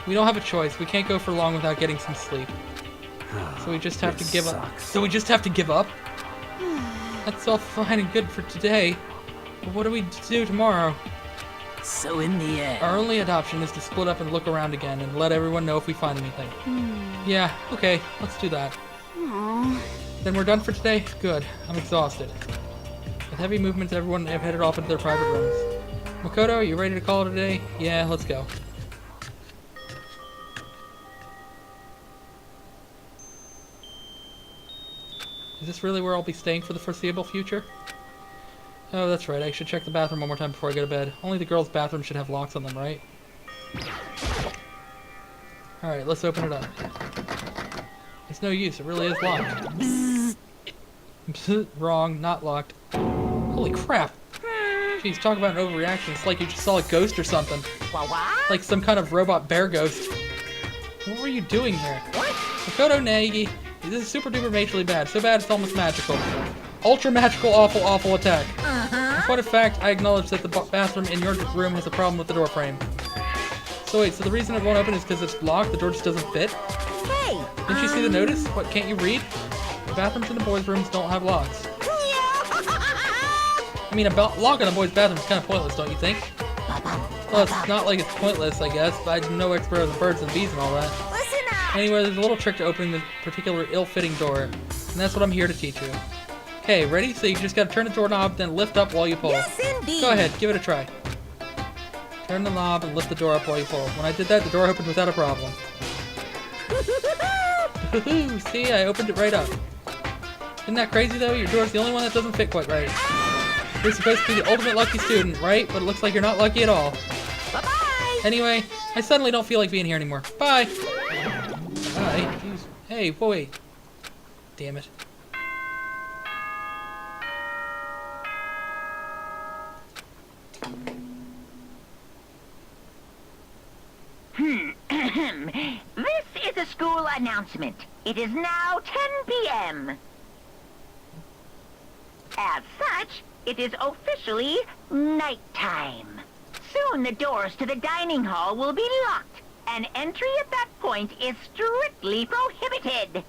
We don't have a choice. We can't go for long without getting some sleep. So we just have to give up. So we just have to give up? That's all fine and good for today. But what do we do tomorrow? So in the end, Our only adoption is to split up and look around again and let everyone know if we find anything. Yeah, okay, let's do that. Aww. Then we're done for today? Good. I'm exhausted. With heavy movements, everyone have headed off into their private rooms. Makoto, are you ready to call it a day? Yeah, let's go. Is this really where I'll be staying for the foreseeable future? Oh, that's right. I should check the bathroom one more time before I go to bed. Only the girls' bathroom should have locks on them, right? Alright, let's open it up. It's no use. It really is locked. Wrong. Not locked. Holy crap. Jeez, talk about an overreaction. It's like you just saw a ghost or something. Like some kind of robot bear ghost. What were you doing here? Makoto Nagi. This is super duper majorly bad. So bad it's almost magical. Ultra magical, awful, awful attack. In point of fact, I acknowledge that the bathroom in your room has a problem with the door frame. So wait, so the reason it won't open is because it's locked? The door just doesn't fit? Hey! Didn't you see the notice? What, can't you read? The bathrooms in the boys' rooms don't have locks. I mean, a lock on a boys' bathroom is kind of pointless, don't you think? Well, it's not like it's pointless, I guess, but I'm no expert on the birds and bees and all that. Listen up! Anyway, there's a little trick to opening this particular ill-fitting door, and that's what I'm here to teach you. Okay, ready? So you just gotta turn the doorknob, then lift up while you pull. Yes, indeed! Go ahead, give it a try. Turn the knob and lift the door up while you pull. When I did that, the door opened without a problem. Woohoo! See, I opened it right up. Isn't that crazy though? Your door's the only one that doesn't fit quite right. You're supposed to be the ultimate lucky student, right? But it looks like you're not lucky at all. Bye-bye! Anyway, I suddenly don't feel like being here anymore. Bye! Bye. Jeez. Hey, wait. Damn it. This is a school announcement. It is now 10 p.m. As such, it is officially nighttime. Soon the doors to the dining hall will be locked, and entry at that point is strictly prohibited.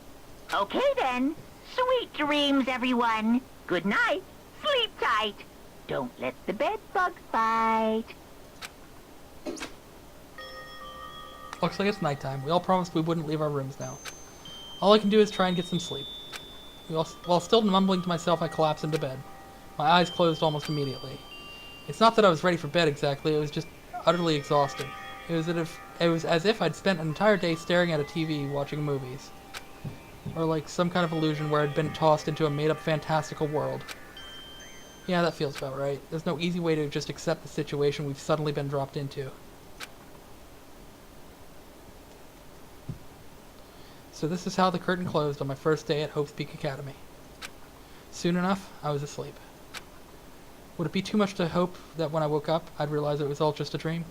Okay then. Sweet dreams, everyone. Good night. Sleep tight. Don't let the bed bug bite. Looks like it's nighttime. We all promised we wouldn't leave our rooms now. All I can do is try and get some sleep. While still mumbling to myself, I collapse into bed. My eyes closed almost immediately. It's not that I was ready for bed exactly, it was just utterly exhausted. It was as if I'd spent an entire day staring at a TV watching movies. Or like some kind of illusion where I'd been tossed into a made-up fantastical world. Yeah, that feels about right. There's no easy way to just accept the situation we've suddenly been dropped into. So this is how the curtain closed on my first day at Hope's Peak Academy. Soon enough, I was asleep. Would it be too much to hope that when I woke up, I'd realize it was all just a dream?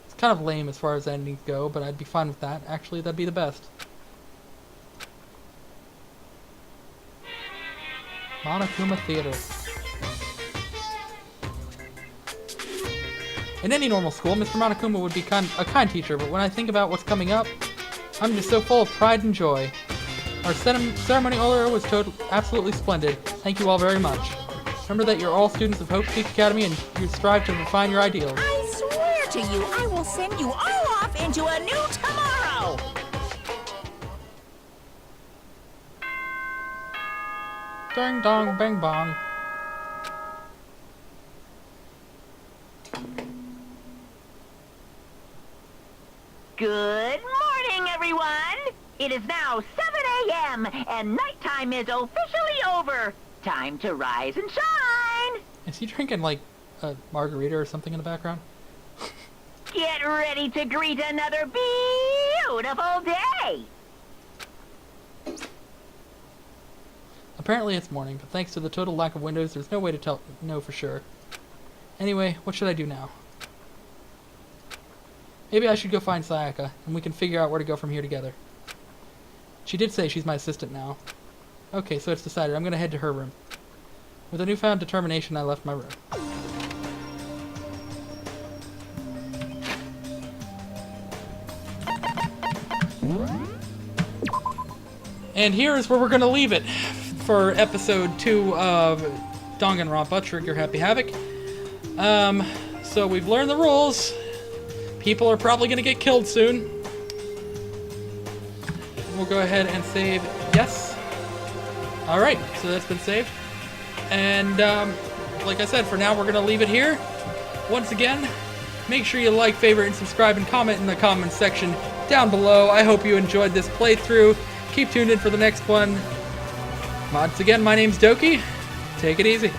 It's kind of lame as far as endings go, but I'd be fine with that. Actually, that'd be the best. Monokuma Theater. In any normal school, Mr. Monokuma would be a kind teacher, but when I think about what's coming up, I'm just so full of pride and joy. Our ceremony earlier was absolutely splendid. Thank you all very much. Remember that you're all students of Hope Peak Academy and you strive to refine your ideals. I swear to you, I will send you all off into a new tomorrow! Ding dong, bang bong. Good morning, everyone! It is now 7 a.m. and nighttime is officially over. Time to rise and shine! Is he drinking like a margarita or something in the background? Get ready to greet another beautiful day! Apparently it's morning, but thanks to the total lack of windows, there's no way to know for sure. Anyway, what should I do now? Maybe I should go find Sayaka, and we can figure out where to go from here together. She did say she's my assistant now. Okay, so it's decided. I'm gonna head to her room. With a newfound determination, I left my room. And here is where we're gonna leave it for episode 2 of Danganronpa, Trigger Happy Havoc. So we've learned the rules. People are probably gonna get killed soon. We'll go ahead and save yes. Alright, so that's been saved. And like I said, for now we're gonna leave it here. Once again, make sure you like, favorite, and subscribe, and comment in the comments section down below. I hope you enjoyed this playthrough. Keep tuned in for the next one. Once again, my name's Doki. Take it easy.